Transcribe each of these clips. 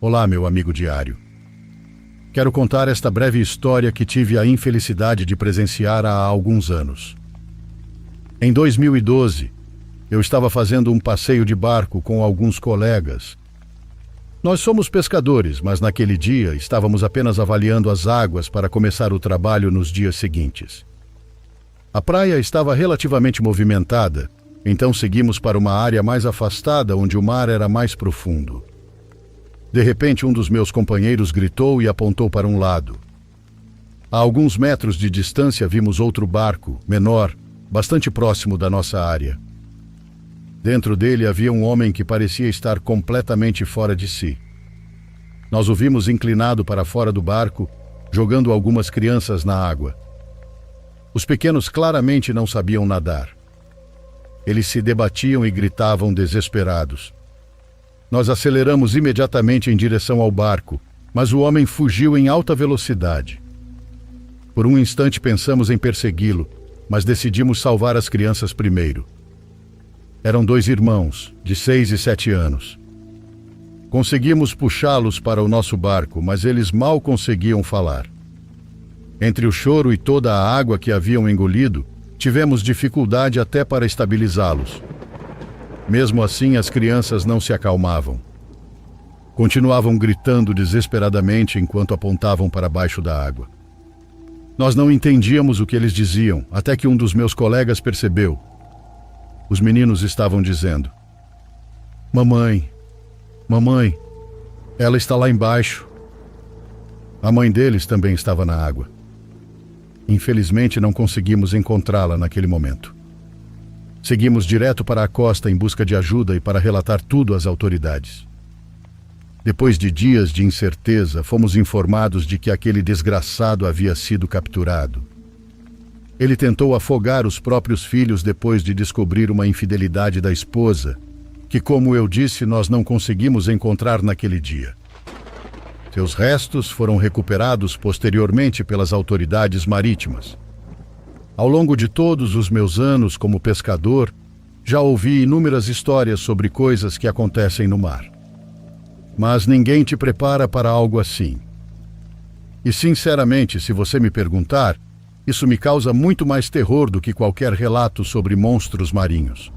Olá, meu amigo diário. Quero contar esta breve história que tive a infelicidade de presenciar há alguns anos. Em 2012, eu estava fazendo um passeio de barco com alguns colegas. Nós somos pescadores, mas naquele dia estávamos apenas avaliando as águas para começar o trabalho nos dias seguintes. A praia estava relativamente movimentada, então seguimos para uma área mais afastada onde o mar era mais profundo. De repente, um dos meus companheiros gritou e apontou para um lado. A alguns metros de distância vimos outro barco, menor, bastante próximo da nossa área. Dentro dele havia um homem que parecia estar completamente fora de si. Nós o vimos inclinado para fora do barco, jogando algumas crianças na água. Os pequenos claramente não sabiam nadar. Eles se debatiam e gritavam desesperados. Nós aceleramos imediatamente em direção ao barco, mas o homem fugiu em alta velocidade. Por um instante pensamos em persegui-lo, mas decidimos salvar as crianças primeiro. Eram 2 irmãos, de 6 e 7 anos. Conseguimos puxá-los para o nosso barco, mas eles mal conseguiam falar. Entre o choro e toda a água que haviam engolido, tivemos dificuldade até para estabilizá-los. Mesmo assim, as crianças não se acalmavam. Continuavam gritando desesperadamente enquanto apontavam para baixo da água. Nós não entendíamos o que eles diziam, até que um dos meus colegas percebeu. Os meninos estavam dizendo: Mamãe, mamãe, ela está lá embaixo. A mãe deles também estava na água. Infelizmente, não conseguimos encontrá-la naquele momento. Seguimos direto para a costa em busca de ajuda e para relatar tudo às autoridades. Depois de dias de incerteza, fomos informados de que aquele desgraçado havia sido capturado. Ele tentou afogar os próprios filhos depois de descobrir uma infidelidade da esposa, que, como eu disse, nós não conseguimos encontrar naquele dia. Seus restos foram recuperados posteriormente pelas autoridades marítimas. Ao longo de todos os meus anos como pescador, já ouvi inúmeras histórias sobre coisas que acontecem no mar. Mas ninguém te prepara para algo assim. E sinceramente, se você me perguntar, isso me causa muito mais terror do que qualquer relato sobre monstros marinhos.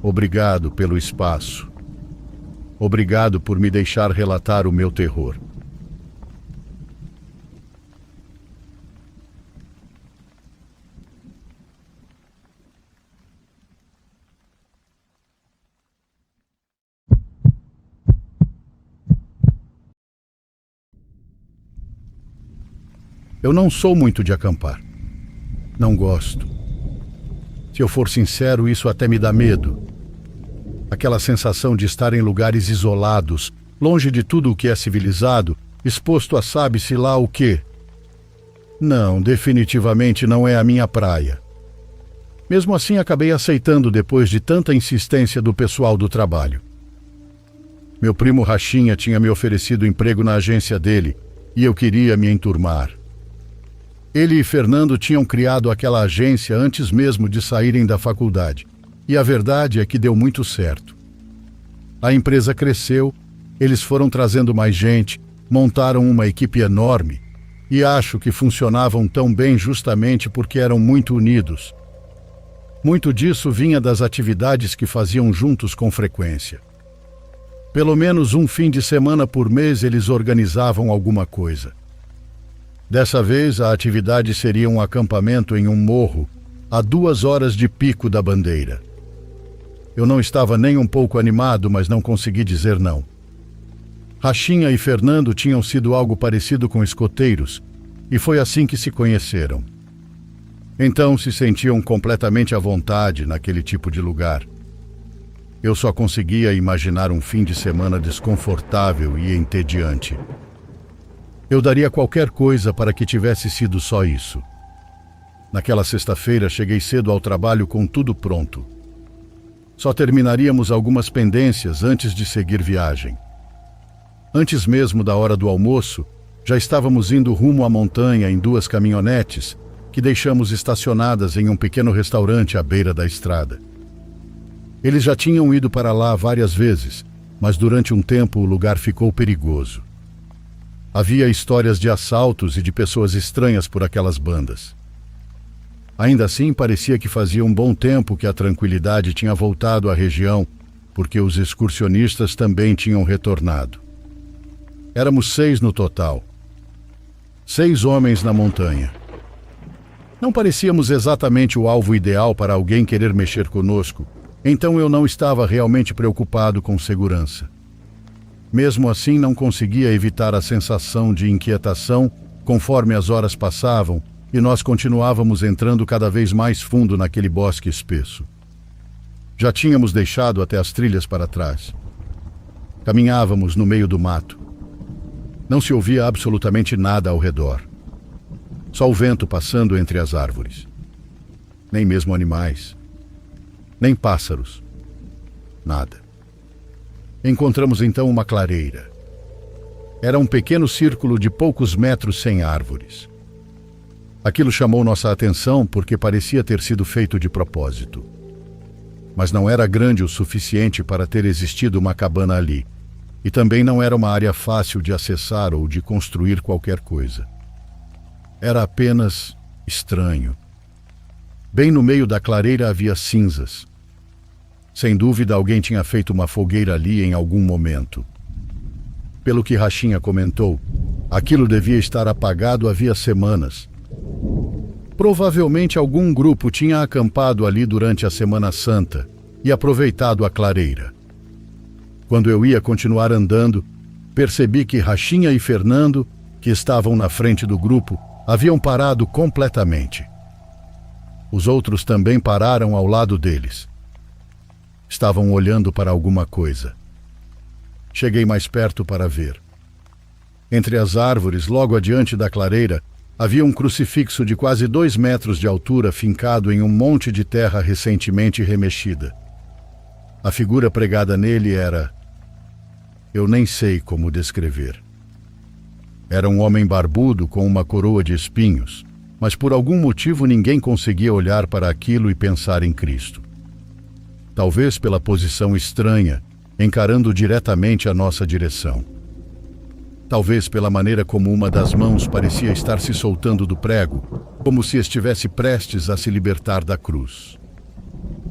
Obrigado pelo espaço. Obrigado por me deixar relatar o meu terror. Eu não sou muito de acampar. Não gosto. Se eu for sincero, isso até me dá medo. Aquela sensação de estar em lugares isolados, longe de tudo o que é civilizado, exposto a sabe-se lá o quê. Não, definitivamente não é a minha praia. Mesmo assim, acabei aceitando depois de tanta insistência do pessoal do trabalho. Meu primo Rachinha tinha me oferecido emprego na agência dele e eu queria me enturmar. Ele e Fernando tinham criado aquela agência antes mesmo de saírem da faculdade. E a verdade é que deu muito certo. A empresa cresceu, eles foram trazendo mais gente, montaram uma equipe enorme e acho que funcionavam tão bem justamente porque eram muito unidos. Muito disso vinha das atividades que faziam juntos com frequência. Pelo menos um fim de semana por mês eles organizavam alguma coisa. Dessa vez, a atividade seria um acampamento em um morro, a 2 horas de Pico da Bandeira. Eu não estava nem um pouco animado, mas não consegui dizer não. Rachinha e Fernando tinham sido algo parecido com escoteiros, e foi assim que se conheceram. Então se sentiam completamente à vontade naquele tipo de lugar. Eu só conseguia imaginar um fim de semana desconfortável e entediante. Eu daria qualquer coisa para que tivesse sido só isso. Naquela sexta-feira, cheguei cedo ao trabalho com tudo pronto. Só terminaríamos algumas pendências antes de seguir viagem. Antes mesmo da hora do almoço, já estávamos indo rumo à montanha em 2 caminhonetes que deixamos estacionadas em um pequeno restaurante à beira da estrada. Eles já tinham ido para lá várias vezes, mas durante um tempo o lugar ficou perigoso. Havia histórias de assaltos e de pessoas estranhas por aquelas bandas. Ainda assim, parecia que fazia um bom tempo que a tranquilidade tinha voltado à região, porque os excursionistas também tinham retornado. Éramos 6 no total. 6 homens na montanha. Não parecíamos exatamente o alvo ideal para alguém querer mexer conosco, então eu não estava realmente preocupado com segurança. Mesmo assim, não conseguia evitar a sensação de inquietação conforme as horas passavam e nós continuávamos entrando cada vez mais fundo naquele bosque espesso. Já tínhamos deixado até as trilhas para trás. Caminhávamos no meio do mato. Não se ouvia absolutamente nada ao redor. Só o vento passando entre as árvores. Nem mesmo animais. Nem pássaros. Nada. Encontramos então uma clareira. Era um pequeno círculo de poucos metros sem árvores. Aquilo chamou nossa atenção porque parecia ter sido feito de propósito. Mas não era grande o suficiente para ter existido uma cabana ali. E também não era uma área fácil de acessar ou de construir qualquer coisa. Era apenas estranho. Bem no meio da clareira havia cinzas. Sem dúvida, alguém tinha feito uma fogueira ali em algum momento. Pelo que Rachinha comentou, aquilo devia estar apagado havia semanas. Provavelmente algum grupo tinha acampado ali durante a Semana Santa e aproveitado a clareira. Quando eu ia continuar andando, percebi que Rachinha e Fernando, que estavam na frente do grupo, haviam parado completamente. Os outros também pararam ao lado deles. Estavam olhando para alguma coisa. Cheguei mais perto para ver. Entre as árvores, logo adiante da clareira, havia um crucifixo de quase 2 metros de altura fincado em um monte de terra recentemente remexida. A figura pregada nele era... eu nem sei como descrever. Era um homem barbudo com uma coroa de espinhos, mas por algum motivo ninguém conseguia olhar para aquilo e pensar em Cristo. Talvez pela posição estranha, encarando diretamente a nossa direção. Talvez pela maneira como uma das mãos parecia estar se soltando do prego, como se estivesse prestes a se libertar da cruz.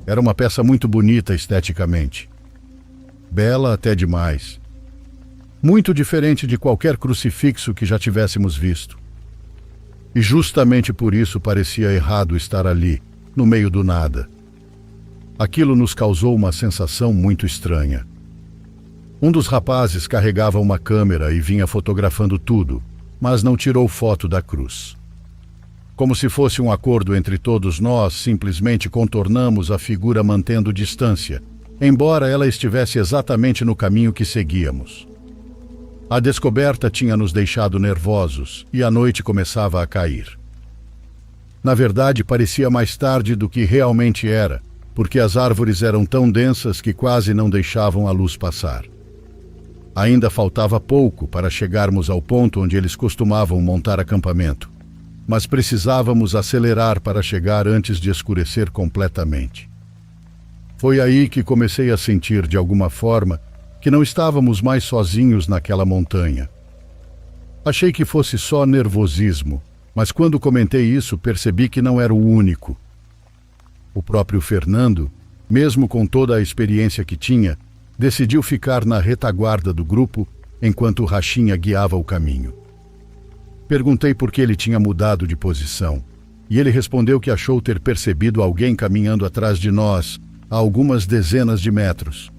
Era uma peça muito bonita esteticamente. Bela até demais. Muito diferente de qualquer crucifixo que já tivéssemos visto. E justamente por isso parecia errado estar ali, no meio do nada. Aquilo nos causou uma sensação muito estranha. Um dos rapazes carregava uma câmera e vinha fotografando tudo, mas não tirou foto da cruz. Como se fosse um acordo entre todos nós, simplesmente contornamos a figura mantendo distância, embora ela estivesse exatamente no caminho que seguíamos. A descoberta tinha nos deixado nervosos e a noite começava a cair. Na verdade, parecia mais tarde do que realmente era, porque as árvores eram tão densas que quase não deixavam a luz passar. Ainda faltava pouco para chegarmos ao ponto onde eles costumavam montar acampamento, mas precisávamos acelerar para chegar antes de escurecer completamente. Foi aí que comecei a sentir, de alguma forma, que não estávamos mais sozinhos naquela montanha. Achei que fosse só nervosismo, mas quando comentei isso percebi que não era o único. O próprio Fernando, mesmo com toda a experiência que tinha, decidiu ficar na retaguarda do grupo enquanto Rachinha guiava o caminho. Perguntei por que ele tinha mudado de posição, e ele respondeu que achou ter percebido alguém caminhando atrás de nós a algumas dezenas de metros.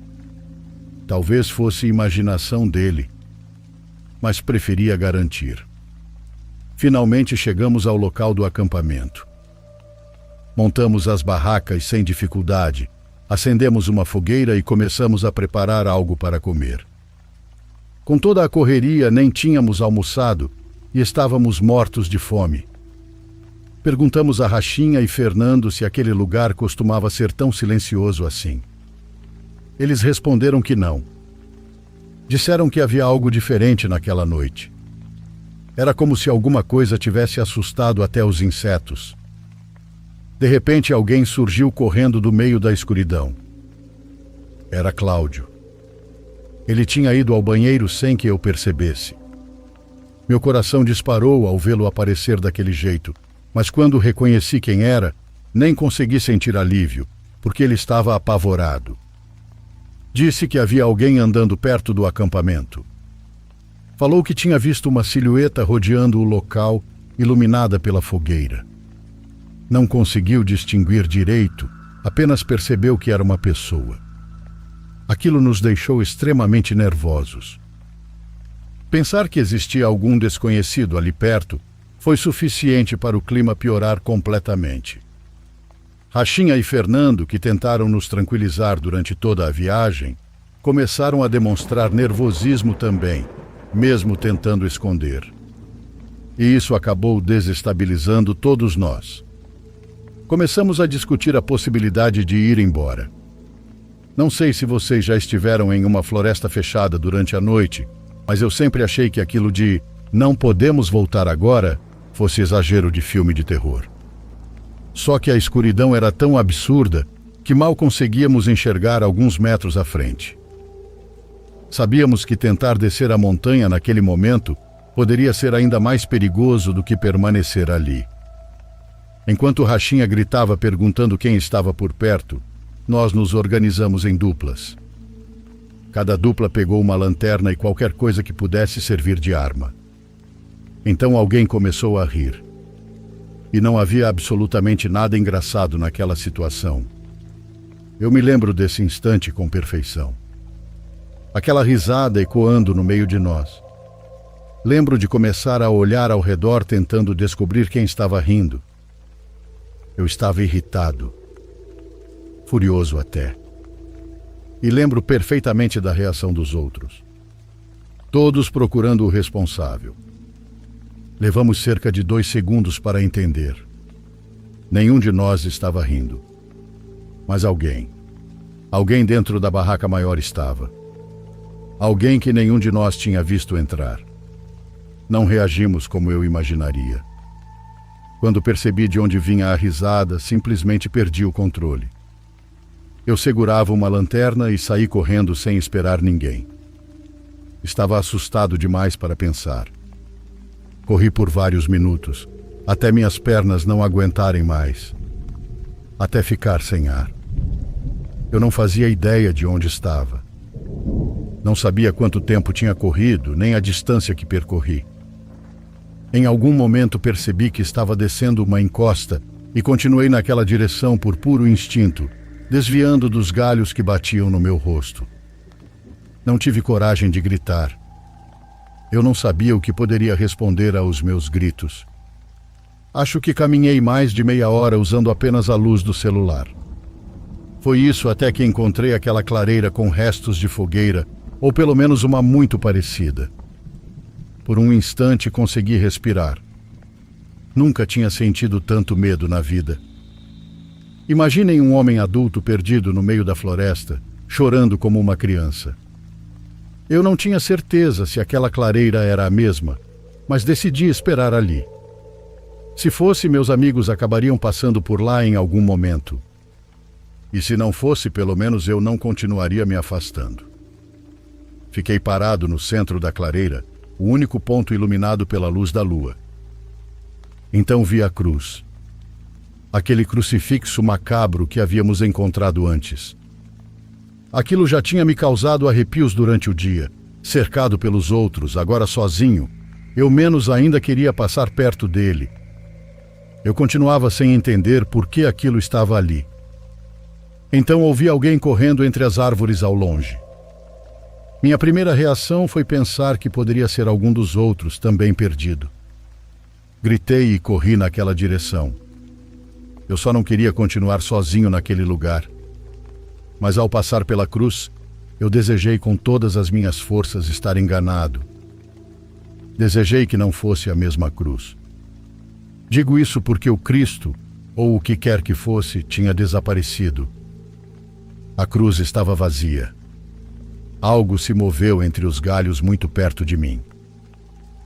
Talvez fosse imaginação dele, mas preferia garantir. Finalmente chegamos ao local do acampamento. Montamos as barracas sem dificuldade, acendemos uma fogueira e começamos a preparar algo para comer. Com toda a correria, nem tínhamos almoçado e estávamos mortos de fome. Perguntamos a Rachinha e Fernando se aquele lugar costumava ser tão silencioso assim. Eles responderam que não. Disseram que havia algo diferente naquela noite. Era como se alguma coisa tivesse assustado até os insetos. De repente, alguém surgiu correndo do meio da escuridão. Era Cláudio. Ele tinha ido ao banheiro sem que eu percebesse. Meu coração disparou ao vê-lo aparecer daquele jeito, mas quando reconheci quem era, nem consegui sentir alívio, porque ele estava apavorado. Disse que havia alguém andando perto do acampamento. Falou que tinha visto uma silhueta rodeando o local, iluminada pela fogueira. Não conseguiu distinguir direito, apenas percebeu que era uma pessoa. Aquilo nos deixou extremamente nervosos. Pensar que existia algum desconhecido ali perto foi suficiente para o clima piorar completamente. Rachinha e Fernando, que tentaram nos tranquilizar durante toda a viagem, começaram a demonstrar nervosismo também, mesmo tentando esconder. E isso acabou desestabilizando todos nós. Começamos a discutir a possibilidade de ir embora. Não sei se vocês já estiveram em uma floresta fechada durante a noite, mas eu sempre achei que aquilo de "não podemos voltar agora" fosse exagero de filme de terror. Só que a escuridão era tão absurda que mal conseguíamos enxergar alguns metros à frente. Sabíamos que tentar descer a montanha naquele momento poderia ser ainda mais perigoso do que permanecer ali. Enquanto Rachinha gritava perguntando quem estava por perto, nós nos organizamos em duplas. Cada dupla pegou uma lanterna e qualquer coisa que pudesse servir de arma. Então alguém começou a rir. E não havia absolutamente nada engraçado naquela situação. Eu me lembro desse instante com perfeição. Aquela risada ecoando no meio de nós. Lembro de começar a olhar ao redor tentando descobrir quem estava rindo. Eu estava irritado. Furioso até. E lembro perfeitamente da reação dos outros. Todos procurando o responsável. Levamos cerca de 2 segundos para entender. Nenhum de nós estava rindo. Mas alguém dentro da barraca maior estava. Alguém que nenhum de nós tinha visto entrar. Não reagimos como eu imaginaria. Quando percebi de onde vinha a risada, simplesmente perdi o controle. Eu segurava uma lanterna e saí correndo sem esperar ninguém. Estava assustado demais para pensar. Corri por vários minutos, até minhas pernas não aguentarem mais. Até ficar sem ar. Eu não fazia ideia de onde estava. Não sabia quanto tempo tinha corrido, nem a distância que percorri. Em algum momento percebi que estava descendo uma encosta e continuei naquela direção por puro instinto, desviando dos galhos que batiam no meu rosto. Não tive coragem de gritar. Eu não sabia o que poderia responder aos meus gritos. Acho que caminhei mais de meia hora usando apenas a luz do celular. Foi isso até que encontrei aquela clareira com restos de fogueira, ou pelo menos uma muito parecida. Por um instante consegui respirar. Nunca tinha sentido tanto medo na vida. Imaginem um homem adulto perdido no meio da floresta, chorando como uma criança. Eu não tinha certeza se aquela clareira era a mesma, mas decidi esperar ali. Se fosse, meus amigos acabariam passando por lá em algum momento. E se não fosse, pelo menos eu não continuaria me afastando. Fiquei parado no centro da clareira, o único ponto iluminado pela luz da lua. Então vi a cruz. Aquele crucifixo macabro que havíamos encontrado antes. Aquilo já tinha me causado arrepios durante o dia. Cercado pelos outros, agora sozinho, eu menos ainda queria passar perto dele. Eu continuava sem entender por que aquilo estava ali. Então ouvi alguém correndo entre as árvores ao longe. Minha primeira reação foi pensar que poderia ser algum dos outros, também perdido. Gritei e corri naquela direção. Eu só não queria continuar sozinho naquele lugar. Mas ao passar pela cruz, eu desejei com todas as minhas forças estar enganado. Desejei que não fosse a mesma cruz. Digo isso porque o Cristo, ou o que quer que fosse, tinha desaparecido. A cruz estava vazia. Algo se moveu entre os galhos muito perto de mim.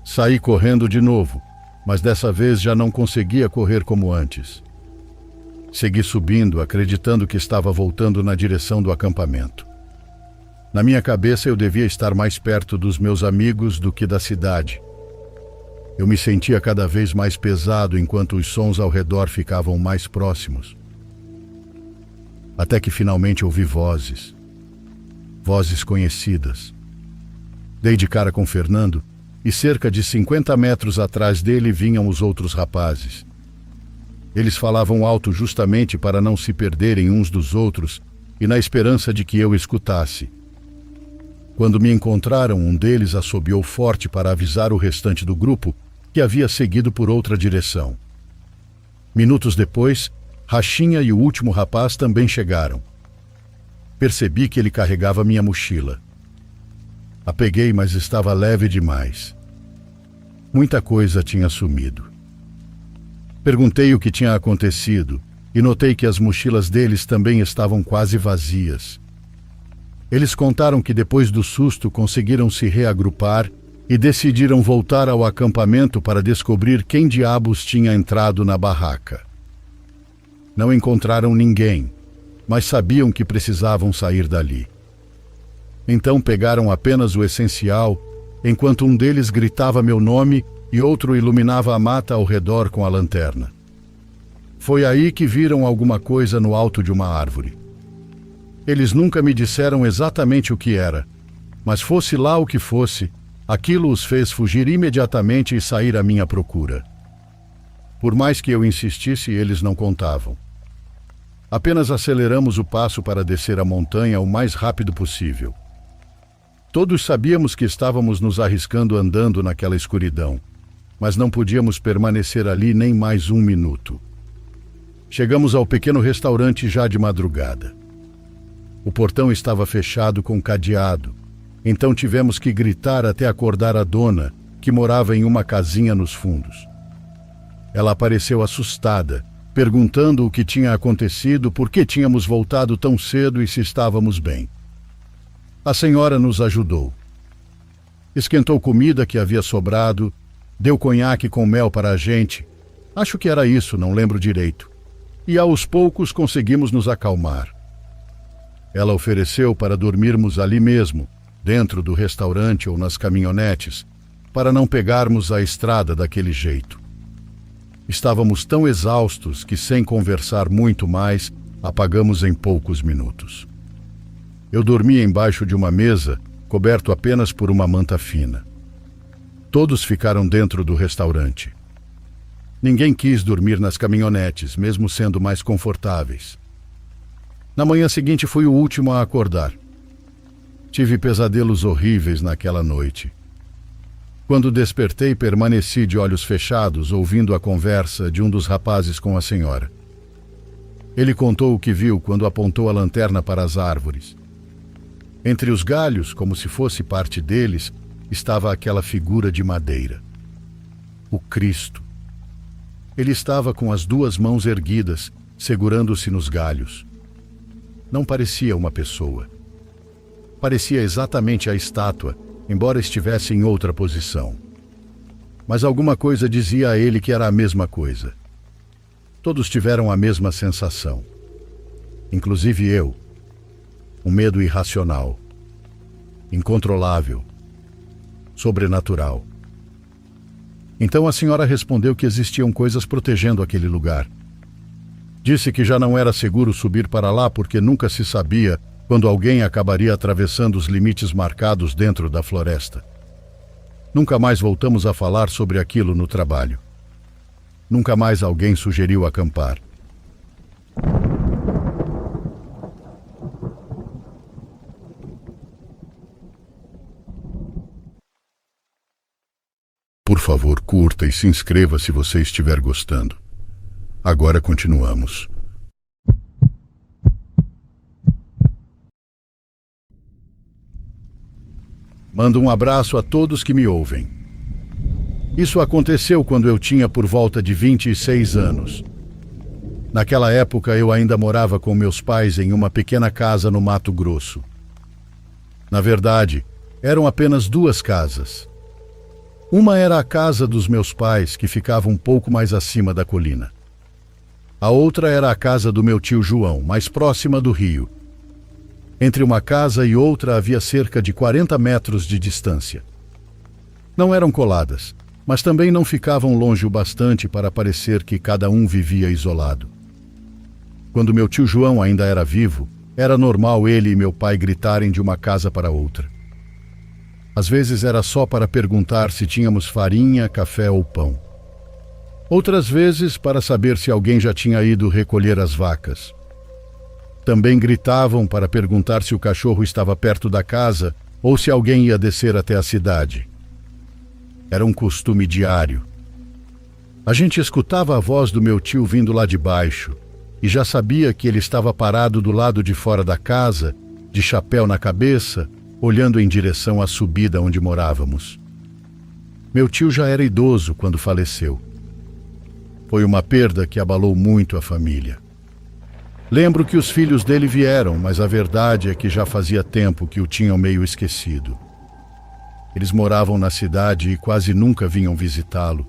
Saí correndo de novo, mas dessa vez já não conseguia correr como antes. Segui subindo, acreditando que estava voltando na direção do acampamento. Na minha cabeça eu devia estar mais perto dos meus amigos do que da cidade. Eu me sentia cada vez mais pesado enquanto os sons ao redor ficavam mais próximos. Até que finalmente ouvi vozes. Vozes conhecidas. Dei de cara com Fernando e cerca de 50 metros atrás dele vinham os outros rapazes. Eles falavam alto justamente para não se perderem uns dos outros e na esperança de que eu escutasse. Quando me encontraram, um deles assobiou forte para avisar o restante do grupo que havia seguido por outra direção. Minutos depois, Rachinha e o último rapaz também chegaram. Percebi que ele carregava minha mochila. A peguei, mas estava leve demais. Muita coisa tinha sumido. Perguntei o que tinha acontecido e notei que as mochilas deles também estavam quase vazias. Eles contaram que depois do susto conseguiram se reagrupar e decidiram voltar ao acampamento para descobrir quem diabos tinha entrado na barraca. Não encontraram ninguém, mas sabiam que precisavam sair dali. Então pegaram apenas o essencial, enquanto um deles gritava meu nome e outro iluminava a mata ao redor com a lanterna. Foi aí que viram alguma coisa no alto de uma árvore. Eles nunca me disseram exatamente o que era, mas fosse lá o que fosse, aquilo os fez fugir imediatamente e sair à minha procura. Por mais que eu insistisse, eles não contavam. Apenas aceleramos o passo para descer a montanha o mais rápido possível. Todos sabíamos que estávamos nos arriscando andando naquela escuridão, mas não podíamos permanecer ali nem mais um minuto. Chegamos ao pequeno restaurante já de madrugada. O portão estava fechado com cadeado, então tivemos que gritar até acordar a dona, que morava em uma casinha nos fundos. Ela apareceu assustada, perguntando o que tinha acontecido, por que tínhamos voltado tão cedo e se estávamos bem. A senhora nos ajudou. Esquentou comida que havia sobrado, deu conhaque com mel para a gente. Acho que era isso, não lembro direito. E aos poucos conseguimos nos acalmar. Ela ofereceu para dormirmos ali mesmo, dentro do restaurante ou nas caminhonetes, para não pegarmos a estrada daquele jeito. Estávamos tão exaustos que, sem conversar muito mais, apagamos em poucos minutos. Eu dormia embaixo de uma mesa, coberto apenas por uma manta fina. Todos ficaram dentro do restaurante. Ninguém quis dormir nas caminhonetes, mesmo sendo mais confortáveis. Na manhã seguinte fui o último a acordar. Tive pesadelos horríveis naquela noite. Quando despertei, permaneci de olhos fechados, ouvindo a conversa de um dos rapazes com a senhora. Ele contou o que viu quando apontou a lanterna para as árvores. Entre os galhos, como se fosse parte deles, estava aquela figura de madeira. O Cristo. Ele estava com as duas mãos erguidas, segurando-se nos galhos. Não parecia uma pessoa. Parecia exatamente a estátua, embora estivesse em outra posição. Mas alguma coisa dizia a ele que era a mesma coisa. Todos tiveram a mesma sensação. Inclusive eu. Um medo irracional, incontrolável, sobrenatural. Então a senhora respondeu que existiam coisas protegendo aquele lugar. Disse que já não era seguro subir para lá porque nunca se sabia quando alguém acabaria atravessando os limites marcados dentro da floresta. Nunca mais voltamos a falar sobre aquilo no trabalho. Nunca mais alguém sugeriu acampar. Por favor, curta e se inscreva se você estiver gostando. Agora continuamos. Mando um abraço a todos que me ouvem. Isso aconteceu quando eu tinha por volta de 26 anos. Naquela época eu ainda morava com meus pais em uma pequena casa no Mato Grosso. Na verdade, eram apenas duas casas. Uma era a casa dos meus pais, que ficava um pouco mais acima da colina. A outra era a casa do meu tio João, mais próxima do rio. Entre uma casa e outra havia cerca de 40 metros de distância. Não eram coladas, mas também não ficavam longe o bastante para parecer que cada um vivia isolado. Quando meu tio João ainda era vivo, era normal ele e meu pai gritarem de uma casa para outra. Às vezes era só para perguntar se tínhamos farinha, café ou pão. Outras vezes para saber se alguém já tinha ido recolher as vacas. Também gritavam para perguntar se o cachorro estava perto da casa ou se alguém ia descer até a cidade. Era um costume diário. A gente escutava a voz do meu tio vindo lá de baixo e já sabia que ele estava parado do lado de fora da casa, de chapéu na cabeça, olhando em direção à subida onde morávamos. Meu tio já era idoso quando faleceu. Foi uma perda que abalou muito a família. Lembro que os filhos dele vieram, mas a verdade é que já fazia tempo que o tinham meio esquecido. Eles moravam na cidade e quase nunca vinham visitá-lo.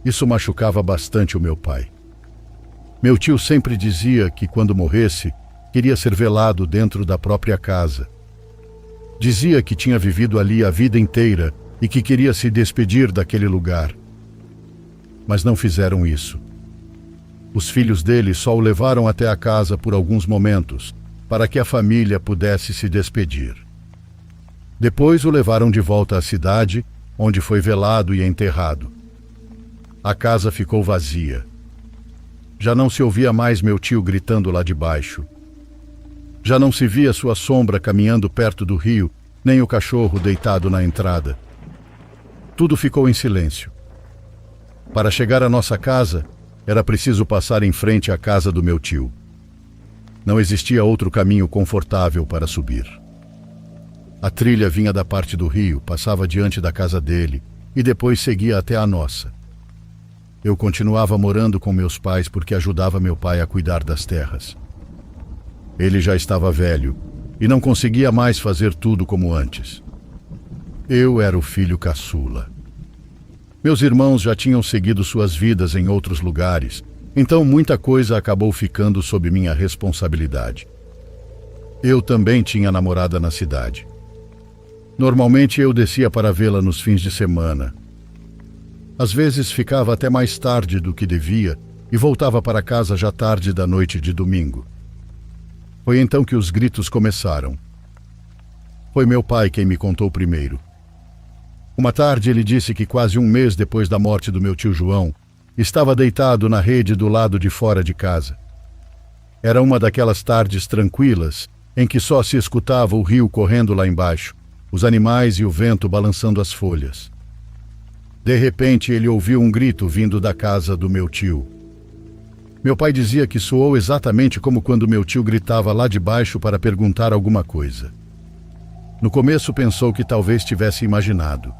Isso machucava bastante o meu pai. Meu tio sempre dizia que, quando morresse, queria ser velado dentro da própria casa. Dizia que tinha vivido ali a vida inteira e que queria se despedir daquele lugar. Mas não fizeram isso. Os filhos dele só o levaram até a casa por alguns momentos, para que a família pudesse se despedir. Depois o levaram de volta à cidade, onde foi velado e enterrado. A casa ficou vazia. Já não se ouvia mais meu tio gritando lá de baixo. Já não se via sua sombra caminhando perto do rio, nem o cachorro deitado na entrada. Tudo ficou em silêncio. Para chegar à nossa casa, era preciso passar em frente à casa do meu tio. Não existia outro caminho confortável para subir. A trilha vinha da parte do rio, passava diante da casa dele e depois seguia até a nossa. Eu continuava morando com meus pais porque ajudava meu pai a cuidar das terras. Ele já estava velho e não conseguia mais fazer tudo como antes. Eu era o filho caçula. Meus irmãos já tinham seguido suas vidas em outros lugares, então muita coisa acabou ficando sob minha responsabilidade. Eu também tinha namorada na cidade. Normalmente eu descia para vê-la nos fins de semana. Às vezes ficava até mais tarde do que devia e voltava para casa já tarde da noite de domingo. Foi então que os gritos começaram. Foi meu pai quem me contou primeiro. Uma tarde ele disse que quase um mês depois da morte do meu tio João, estava deitado na rede do lado de fora de casa. Era uma daquelas tardes tranquilas em que só se escutava o rio correndo lá embaixo, os animais e o vento balançando as folhas. De repente ele ouviu um grito vindo da casa do meu tio. Meu pai dizia que soou exatamente como quando meu tio gritava lá de baixo para perguntar alguma coisa. No começo pensou que talvez tivesse imaginado.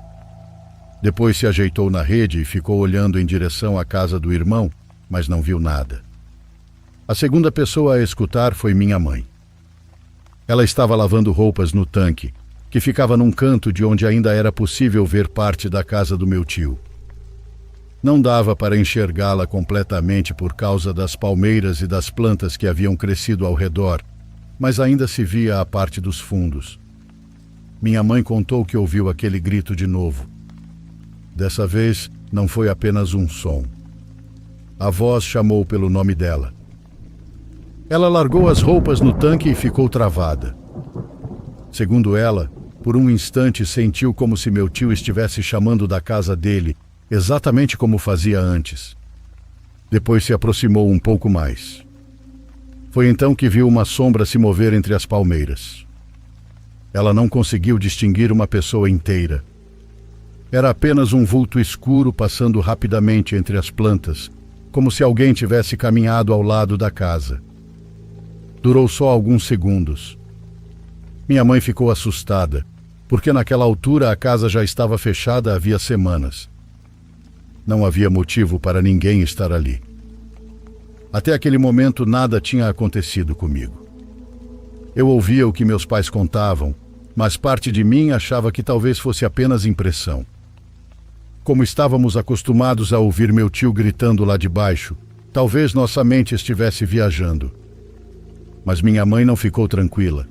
Depois se ajeitou na rede e ficou olhando em direção à casa do irmão, mas não viu nada. A segunda pessoa a escutar foi minha mãe. Ela estava lavando roupas no tanque, que ficava num canto de onde ainda era possível ver parte da casa do meu tio. Não dava para enxergá-la completamente por causa das palmeiras e das plantas que haviam crescido ao redor, mas ainda se via a parte dos fundos. Minha mãe contou que ouviu aquele grito de novo. Dessa vez, não foi apenas um som. A voz chamou pelo nome dela. Ela largou as roupas no tanque e ficou travada. Segundo ela, por um instante sentiu como se meu tio estivesse chamando da casa dele, exatamente como fazia antes. Depois se aproximou um pouco mais. Foi então que viu uma sombra se mover entre as palmeiras. Ela não conseguiu distinguir uma pessoa inteira. Era apenas um vulto escuro passando rapidamente entre as plantas, como se alguém tivesse caminhado ao lado da casa. Durou só alguns segundos. Minha mãe ficou assustada, porque naquela altura a casa já estava fechada havia semanas. Não havia motivo para ninguém estar ali. Até aquele momento nada tinha acontecido comigo. Eu ouvia o que meus pais contavam, mas parte de mim achava que talvez fosse apenas impressão. Como estávamos acostumados a ouvir meu tio gritando lá de baixo, talvez nossa mente estivesse viajando. Mas minha mãe não ficou tranquila.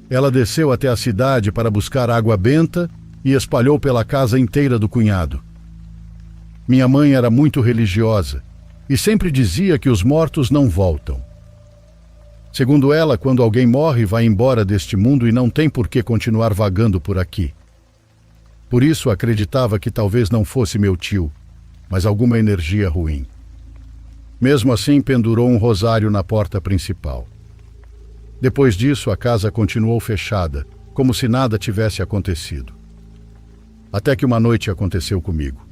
Ela desceu até a cidade para buscar água benta e espalhou pela casa inteira do cunhado. Minha mãe era muito religiosa e sempre dizia que os mortos não voltam. Segundo ela, quando alguém morre, vai embora deste mundo e não tem por que continuar vagando por aqui. Por isso acreditava que talvez não fosse meu tio, mas alguma energia ruim. Mesmo assim, pendurou um rosário na porta principal. Depois disso, a casa continuou fechada, como se nada tivesse acontecido. Até que uma noite aconteceu comigo.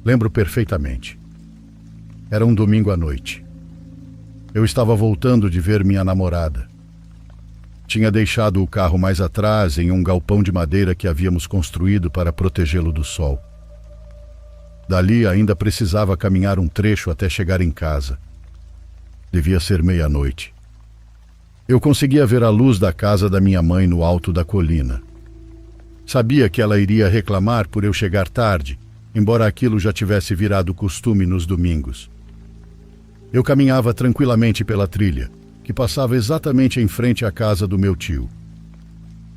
Lembro perfeitamente. Era um domingo à noite. Eu estava voltando de ver minha namorada. Tinha deixado o carro mais atrás, em um galpão de madeira que havíamos construído para protegê-lo do sol. Dali ainda precisava caminhar um trecho até chegar em casa. Devia ser meia-noite. Eu conseguia ver a luz da casa da minha mãe no alto da colina. Sabia que ela iria reclamar por eu chegar tarde, embora aquilo já tivesse virado costume nos domingos. Eu caminhava tranquilamente pela trilha, que passava exatamente em frente à casa do meu tio.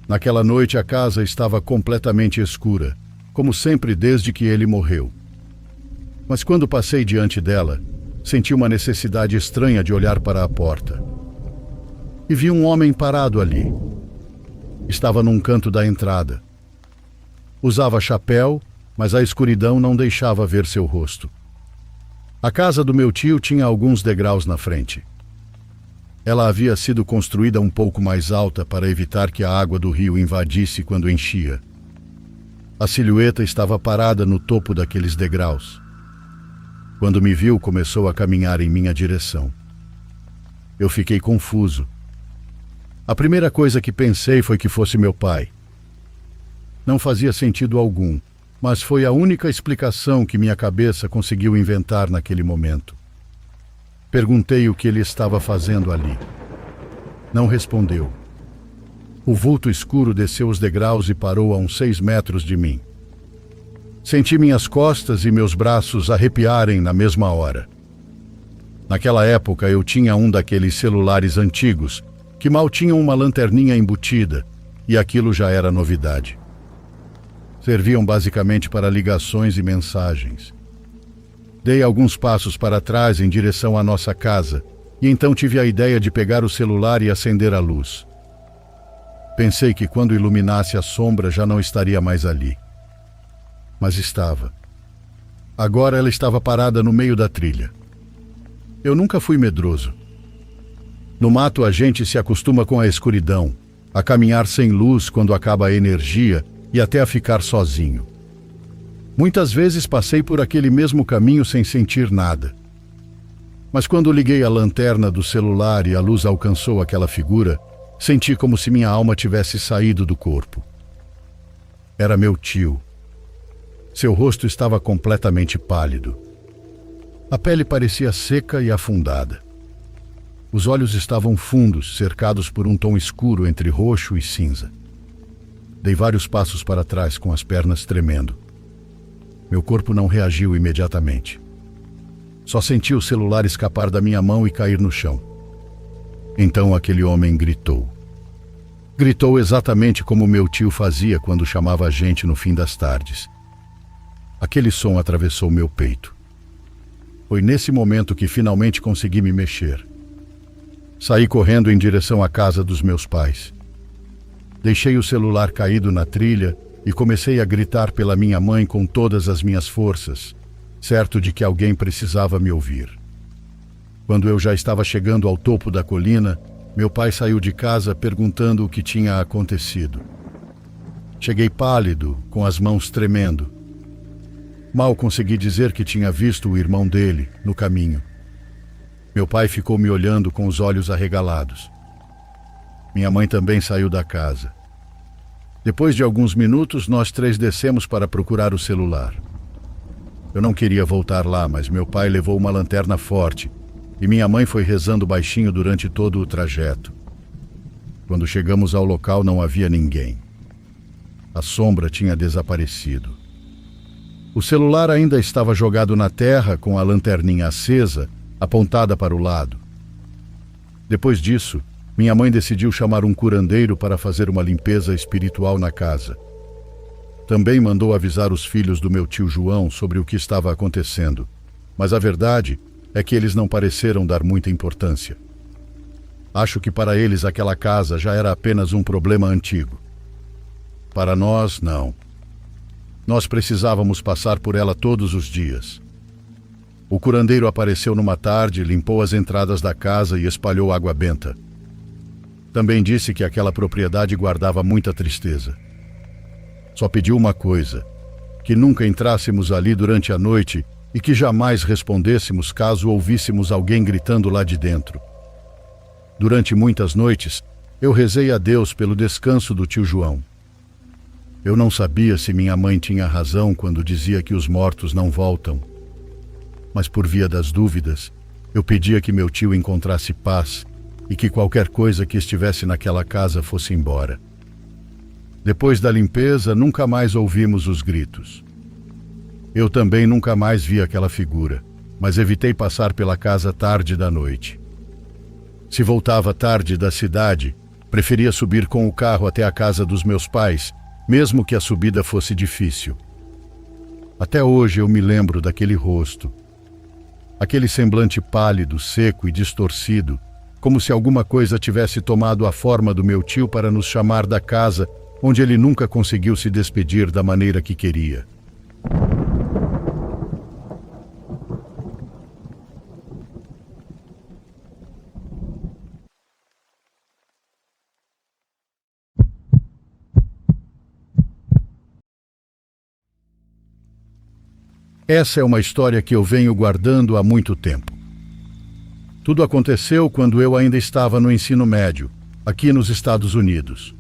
Naquela noite a casa estava completamente escura, como sempre desde que ele morreu. Mas quando passei diante dela, senti uma necessidade estranha de olhar para a porta. E vi um homem parado ali. Estava num canto da entrada. Usava chapéu, mas a escuridão não deixava ver seu rosto. A casa do meu tio tinha alguns degraus na frente. Ela havia sido construída um pouco mais alta para evitar que a água do rio invadisse quando enchia. A silhueta estava parada no topo daqueles degraus. Quando me viu, começou a caminhar em minha direção. Eu fiquei confuso. A primeira coisa que pensei foi que fosse meu pai. Não fazia sentido algum, mas foi a única explicação que minha cabeça conseguiu inventar naquele momento. Perguntei o que ele estava fazendo ali. Não respondeu. O vulto escuro desceu os degraus e parou a uns 6 metros de mim. Senti minhas costas e meus braços arrepiarem na mesma hora. Naquela época eu tinha um daqueles celulares antigos, que mal tinham uma lanterninha embutida, e aquilo já era novidade. Serviam basicamente para ligações e mensagens. Dei alguns passos para trás em direção à nossa casa, e então tive a ideia de pegar o celular e acender a luz. Pensei que quando iluminasse a sombra já não estaria mais ali. Mas estava. Agora ela estava parada no meio da trilha. Eu nunca fui medroso. No mato a gente se acostuma com a escuridão, a caminhar sem luz quando acaba a energia e até a ficar sozinho. Muitas vezes passei por aquele mesmo caminho sem sentir nada. Mas quando liguei a lanterna do celular e a luz alcançou aquela figura, senti como se minha alma tivesse saído do corpo. Era meu tio. Seu rosto estava completamente pálido. A pele parecia seca e afundada. Os olhos estavam fundos, cercados por um tom escuro entre roxo e cinza. Dei vários passos para trás com as pernas tremendo. Meu corpo não reagiu imediatamente. Só senti o celular escapar da minha mão e cair no chão. Então aquele homem gritou. Gritou exatamente como meu tio fazia quando chamava a gente no fim das tardes. Aquele som atravessou meu peito. Foi nesse momento que finalmente consegui me mexer. Saí correndo em direção à casa dos meus pais. Deixei o celular caído na trilha e comecei a gritar pela minha mãe com todas as minhas forças, certo de que alguém precisava me ouvir. Quando eu já estava chegando ao topo da colina, meu pai saiu de casa perguntando o que tinha acontecido. Cheguei pálido, com as mãos tremendo. Mal consegui dizer que tinha visto o irmão dele no caminho. Meu pai ficou me olhando com os olhos arregalados. Minha mãe também saiu da casa. Depois de alguns minutos, nós 3 descemos para procurar o celular. Eu não queria voltar lá, mas meu pai levou uma lanterna forte e minha mãe foi rezando baixinho durante todo o trajeto. Quando chegamos ao local, não havia ninguém. A sombra tinha desaparecido. O celular ainda estava jogado na terra com a lanterninha acesa, apontada para o lado. Depois disso, minha mãe decidiu chamar um curandeiro para fazer uma limpeza espiritual na casa. Também mandou avisar os filhos do meu tio João sobre o que estava acontecendo, mas a verdade é que eles não pareceram dar muita importância. Acho que para eles aquela casa já era apenas um problema antigo. Para nós, não. Nós precisávamos passar por ela todos os dias. O curandeiro apareceu numa tarde, limpou as entradas da casa e espalhou água benta. Também disse que aquela propriedade guardava muita tristeza. Só pediu uma coisa: que nunca entrássemos ali durante a noite e que jamais respondêssemos caso ouvíssemos alguém gritando lá de dentro. Durante muitas noites, eu rezei a Deus pelo descanso do tio João. Eu não sabia se minha mãe tinha razão quando dizia que os mortos não voltam. Mas por via das dúvidas, eu pedia que meu tio encontrasse paz e que qualquer coisa que estivesse naquela casa fosse embora. Depois da limpeza, nunca mais ouvimos os gritos. Eu também nunca mais vi aquela figura, mas evitei passar pela casa tarde da noite. Se voltava tarde da cidade, preferia subir com o carro até a casa dos meus pais, mesmo que a subida fosse difícil. Até hoje eu me lembro daquele rosto. Aquele semblante pálido, seco e distorcido, como se alguma coisa tivesse tomado a forma do meu tio para nos chamar da casa onde ele nunca conseguiu se despedir da maneira que queria. Essa é uma história que eu venho guardando há muito tempo. Tudo aconteceu quando eu ainda estava no ensino médio, aqui nos Estados Unidos.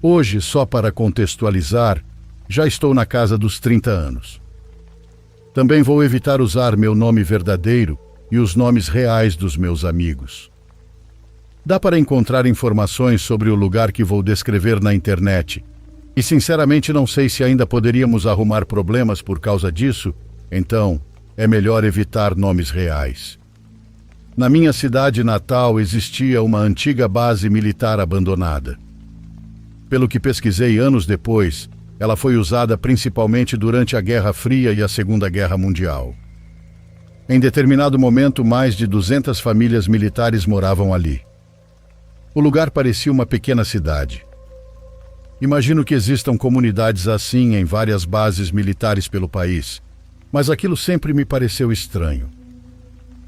Hoje, só para contextualizar, já estou na casa dos 30 anos. Também vou evitar usar meu nome verdadeiro e os nomes reais dos meus amigos. Dá para encontrar informações sobre o lugar que vou descrever na internet, e sinceramente não sei se ainda poderíamos arrumar problemas por causa disso, então é melhor evitar nomes reais. Na minha cidade natal existia uma antiga base militar abandonada. Pelo que pesquisei anos depois, ela foi usada principalmente durante a Guerra Fria e a Segunda Guerra Mundial. Em determinado momento, mais de 200 famílias militares moravam ali. O lugar parecia uma pequena cidade. Imagino que existam comunidades assim em várias bases militares pelo país, mas aquilo sempre me pareceu estranho.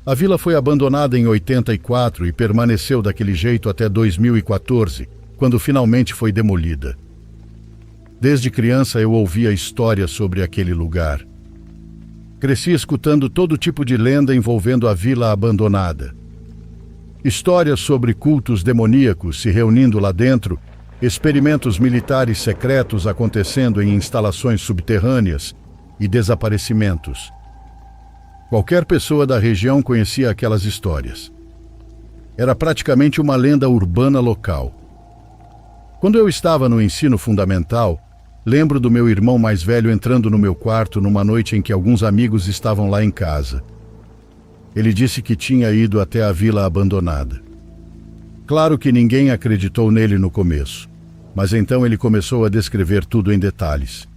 A vila foi abandonada em 84 e permaneceu daquele jeito até 2014, quando finalmente foi demolida. Desde criança eu ouvia histórias sobre aquele lugar. Cresci escutando todo tipo de lenda envolvendo a vila abandonada. Histórias sobre cultos demoníacos se reunindo lá dentro, experimentos militares secretos acontecendo em instalações subterrâneas e desaparecimentos. Qualquer pessoa da região conhecia aquelas histórias. Era praticamente uma lenda urbana local. Quando eu estava no ensino fundamental, lembro do meu irmão mais velho entrando no meu quarto numa noite em que alguns amigos estavam lá em casa. Ele disse que tinha ido até a vila abandonada. Claro que ninguém acreditou nele no começo, mas então ele começou a descrever tudo em detalhes.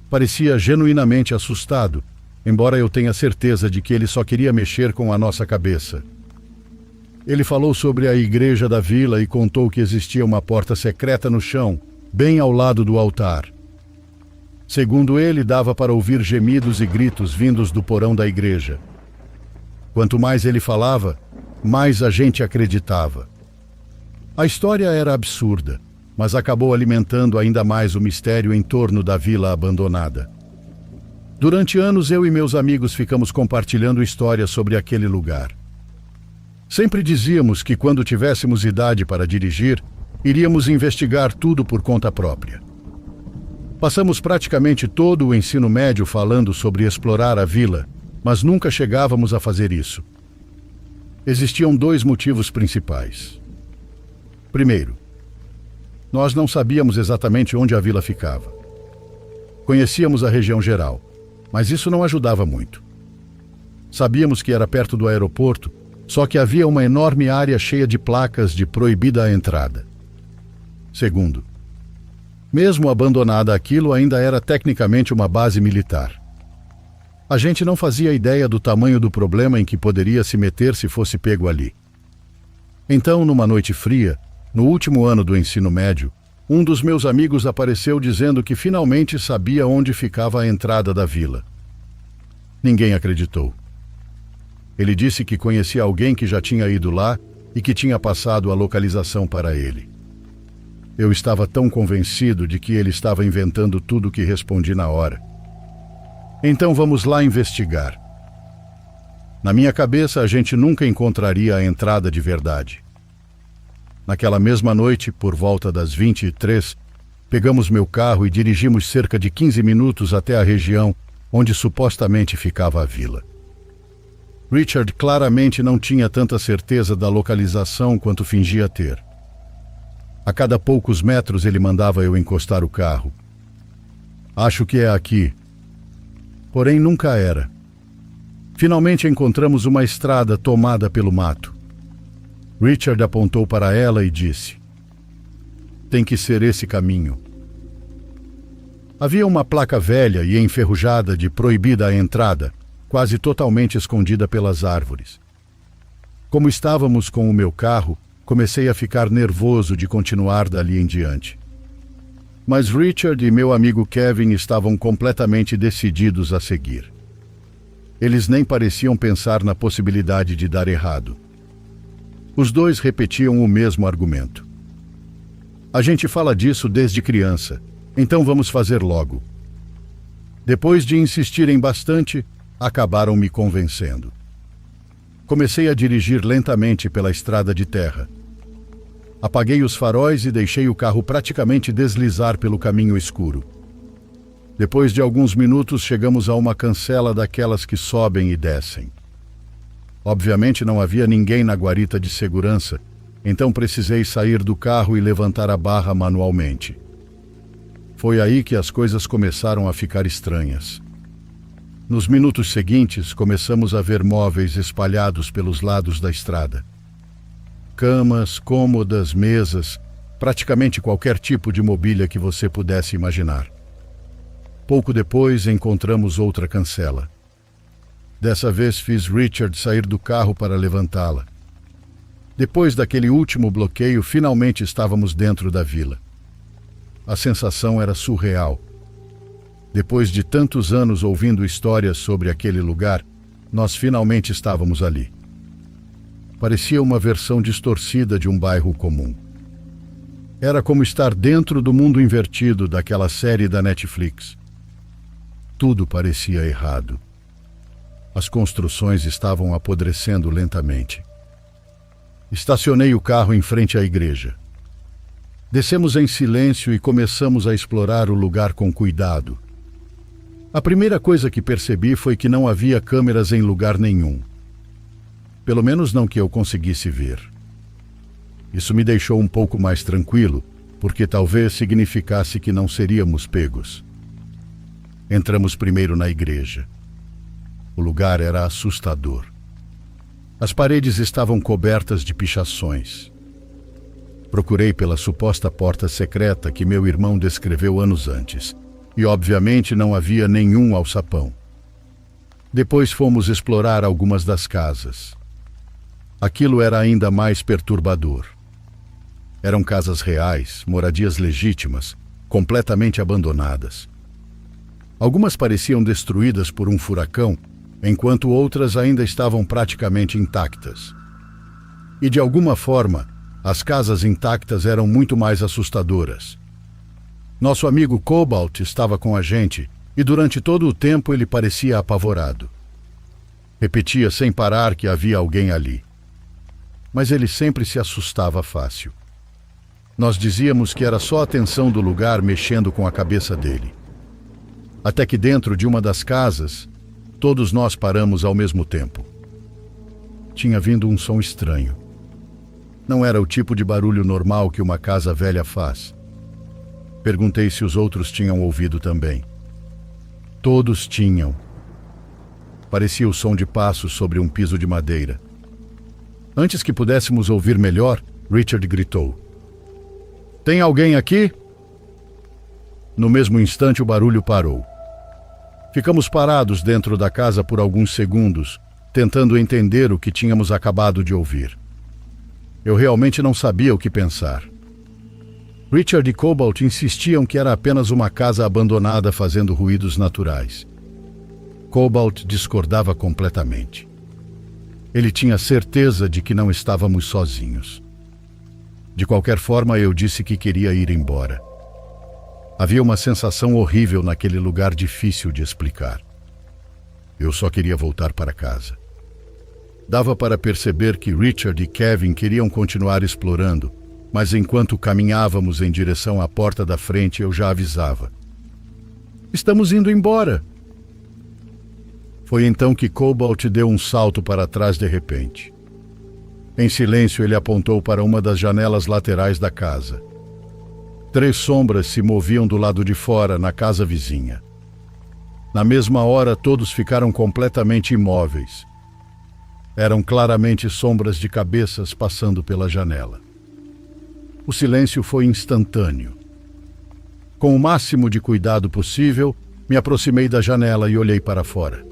Parecia genuinamente assustado, embora eu tenha certeza de que ele só queria mexer com a nossa cabeça. Ele falou sobre a igreja da vila e contou que existia uma porta secreta no chão, bem ao lado do altar. Segundo ele, dava para ouvir gemidos e gritos vindos do porão da igreja. Quanto mais ele falava, mais a gente acreditava. A história era absurda, mas acabou alimentando ainda mais o mistério em torno da vila abandonada. Durante anos, eu e meus amigos ficamos compartilhando histórias sobre aquele lugar. Sempre dizíamos que quando tivéssemos idade para dirigir, iríamos investigar tudo por conta própria. Passamos praticamente todo o ensino médio falando sobre explorar a vila, mas nunca chegávamos a fazer isso. Existiam dois motivos principais. Primeiro, nós não sabíamos exatamente onde a vila ficava. Conhecíamos a região geral, mas isso não ajudava muito. Sabíamos que era perto do aeroporto, Só que havia uma enorme área cheia de placas de proibida a entrada. Segundo, mesmo abandonada, aquilo ainda era tecnicamente uma base militar. A gente não fazia ideia do tamanho do problema em que poderia se meter se fosse pego ali. Então, numa noite fria, no último ano do ensino médio, um dos meus amigos apareceu dizendo que finalmente sabia onde ficava a entrada da vila. Ninguém acreditou. Ele disse que conhecia alguém que já tinha ido lá e que tinha passado a localização para ele. Eu estava tão convencido de que ele estava inventando tudo o que respondi na hora. Então vamos lá investigar. Na minha cabeça, a gente nunca encontraria a entrada de verdade. Naquela mesma noite, por volta das 23, pegamos meu carro e dirigimos cerca de 15 minutos até a região onde supostamente ficava a vila. Richard claramente não tinha tanta certeza da localização quanto fingia ter. A cada poucos metros ele mandava eu encostar o carro. Acho que é aqui. Porém, nunca era. Finalmente encontramos uma estrada tomada pelo mato. Richard apontou para ela e disse: "Tem que ser esse caminho." Havia uma placa velha e enferrujada de proibida a entrada, quase totalmente escondida pelas árvores. Como estávamos com o meu carro, comecei a ficar nervoso de continuar dali em diante. Mas Richard e meu amigo Kevin estavam completamente decididos a seguir. Eles nem pareciam pensar na possibilidade de dar errado. Os dois repetiam o mesmo argumento. "A gente fala disso desde criança, então vamos fazer logo." Depois de insistirem bastante, acabaram me convencendo. Comecei a dirigir lentamente pela estrada de terra. Apaguei os faróis e deixei o carro praticamente deslizar pelo caminho escuro. Depois de alguns minutos, chegamos a uma cancela daquelas que sobem e descem. Obviamente não havia ninguém na guarita de segurança, então precisei sair do carro e levantar a barra manualmente. Foi aí que as coisas começaram a ficar estranhas. Nos minutos seguintes, começamos a ver móveis espalhados pelos lados da estrada. Camas, cômodas, mesas, praticamente qualquer tipo de mobília que você pudesse imaginar. Pouco depois, encontramos outra cancela. Dessa vez fiz Richard sair do carro para levantá-la. Depois daquele último bloqueio, finalmente estávamos dentro da vila. A sensação era surreal. Depois de tantos anos ouvindo histórias sobre aquele lugar, nós finalmente estávamos ali. Parecia uma versão distorcida de um bairro comum. Era como estar dentro do mundo invertido daquela série da Netflix. Tudo parecia errado. As construções estavam apodrecendo lentamente. Estacionei o carro em frente à igreja. Descemos em silêncio e começamos a explorar o lugar com cuidado. A primeira coisa que percebi foi que não havia câmeras em lugar nenhum. Pelo menos não que eu conseguisse ver. Isso me deixou um pouco mais tranquilo, porque talvez significasse que não seríamos pegos. Entramos primeiro na igreja. O lugar era assustador. As paredes estavam cobertas de pichações. Procurei pela suposta porta secreta que meu irmão descreveu anos antes, e obviamente não havia nenhum alçapão. Depois fomos explorar algumas das casas. Aquilo era ainda mais perturbador. Eram casas reais, moradias legítimas, completamente abandonadas. Algumas pareciam destruídas por um furacão, enquanto outras ainda estavam praticamente intactas. E de alguma forma, as casas intactas eram muito mais assustadoras. Nosso amigo Cobalt estava com a gente e durante todo o tempo ele parecia apavorado. Repetia sem parar que havia alguém ali. Mas ele sempre se assustava fácil. Nós dizíamos que era só a tensão do lugar mexendo com a cabeça dele. Até que dentro de uma das casas, todos nós paramos ao mesmo tempo. Tinha vindo um som estranho. Não era o tipo de barulho normal que uma casa velha faz. Perguntei se os outros tinham ouvido também. Todos tinham. Parecia o som de passos sobre um piso de madeira. Antes que pudéssemos ouvir melhor, Richard gritou: "Tem alguém aqui?" No mesmo instante, o barulho parou. Ficamos parados dentro da casa por alguns segundos, tentando entender o que tínhamos acabado de ouvir. Eu realmente não sabia o que pensar. Richard e Cobalt insistiam que era apenas uma casa abandonada fazendo ruídos naturais. Cobalt discordava completamente. Ele tinha certeza de que não estávamos sozinhos. De qualquer forma, eu disse que queria ir embora. Havia uma sensação horrível naquele lugar difícil de explicar. Eu só queria voltar para casa. Dava para perceber que Richard e Kevin queriam continuar explorando, mas enquanto caminhávamos em direção à porta da frente, eu já avisava: "Estamos indo embora." Foi então que Cobalt deu um salto para trás de repente. Em silêncio, ele apontou para uma das janelas laterais da casa. 3 sombras se moviam do lado de fora, na casa vizinha. Na mesma hora, todos ficaram completamente imóveis. Eram claramente sombras de cabeças passando pela janela. O silêncio foi instantâneo. Com o máximo de cuidado possível, me aproximei da janela e olhei para fora.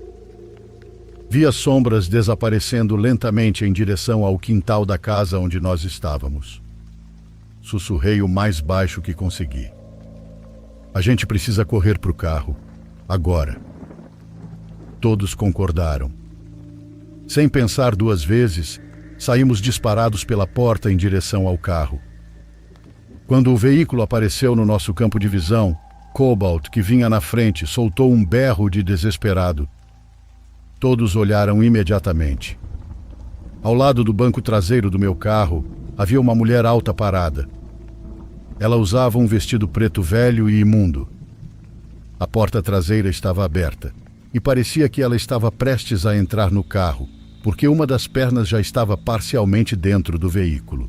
Vi as sombras desaparecendo lentamente em direção ao quintal da casa onde nós estávamos. Sussurrei o mais baixo que consegui: "A gente precisa correr para o carro, agora." Todos concordaram. Sem pensar 2 vezes, saímos disparados pela porta em direção ao carro. Quando o veículo apareceu no nosso campo de visão, Cobalt, que vinha na frente, soltou um berro de desesperado. Todos olharam imediatamente. Ao lado do banco traseiro do meu carro, havia uma mulher alta parada. Ela usava um vestido preto velho e imundo. A porta traseira estava aberta, e parecia que ela estava prestes a entrar no carro, porque uma das pernas já estava parcialmente dentro do veículo.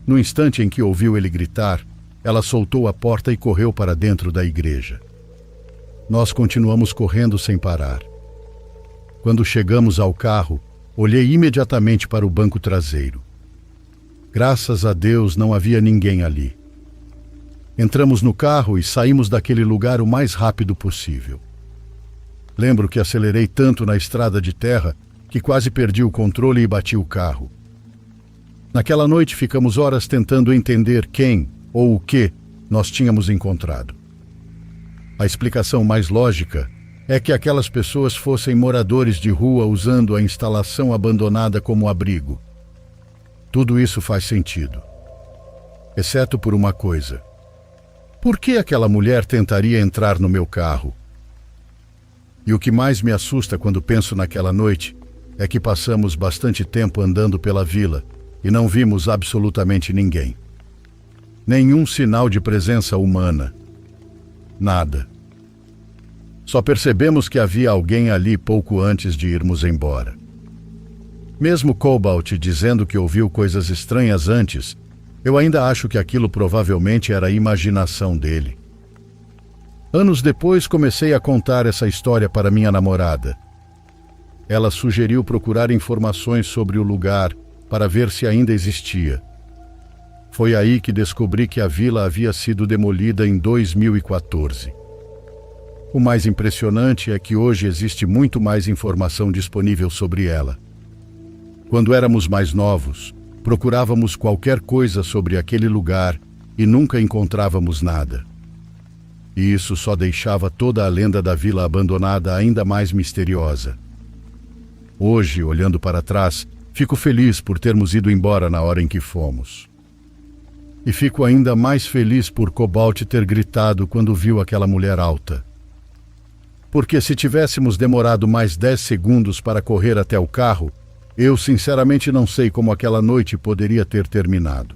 No instante em que ouviu ele gritar, ela soltou a porta e correu para dentro da igreja. Nós continuamos correndo sem parar. Quando chegamos ao carro, olhei imediatamente para o banco traseiro. Graças a Deus não havia ninguém ali. Entramos no carro e saímos daquele lugar o mais rápido possível. Lembro que acelerei tanto na estrada de terra que quase perdi o controle e bati o carro. Naquela noite ficamos horas tentando entender quem ou o que nós tínhamos encontrado. A explicação mais lógica é que aquelas pessoas fossem moradores de rua usando a instalação abandonada como abrigo. Tudo isso faz sentido. Exceto por uma coisa: por que aquela mulher tentaria entrar no meu carro? E o que mais me assusta quando penso naquela noite é que passamos bastante tempo andando pela vila e não vimos absolutamente ninguém. Nenhum sinal de presença humana. Nada. Só percebemos que havia alguém ali pouco antes de irmos embora. Mesmo Cobalt dizendo que ouviu coisas estranhas antes, eu ainda acho que aquilo provavelmente era a imaginação dele. Anos depois, comecei a contar essa história para minha namorada. Ela sugeriu procurar informações sobre o lugar para ver se ainda existia. Foi aí que descobri que a vila havia sido demolida em 2014. O mais impressionante é que hoje existe muito mais informação disponível sobre ela. Quando éramos mais novos, procurávamos qualquer coisa sobre aquele lugar e nunca encontrávamos nada. E isso só deixava toda a lenda da vila abandonada ainda mais misteriosa. Hoje, olhando para trás, fico feliz por termos ido embora na hora em que fomos. E fico ainda mais feliz por Cobalt ter gritado quando viu aquela mulher alta. Porque se tivéssemos demorado mais 10 segundos para correr até o carro, eu sinceramente não sei como aquela noite poderia ter terminado.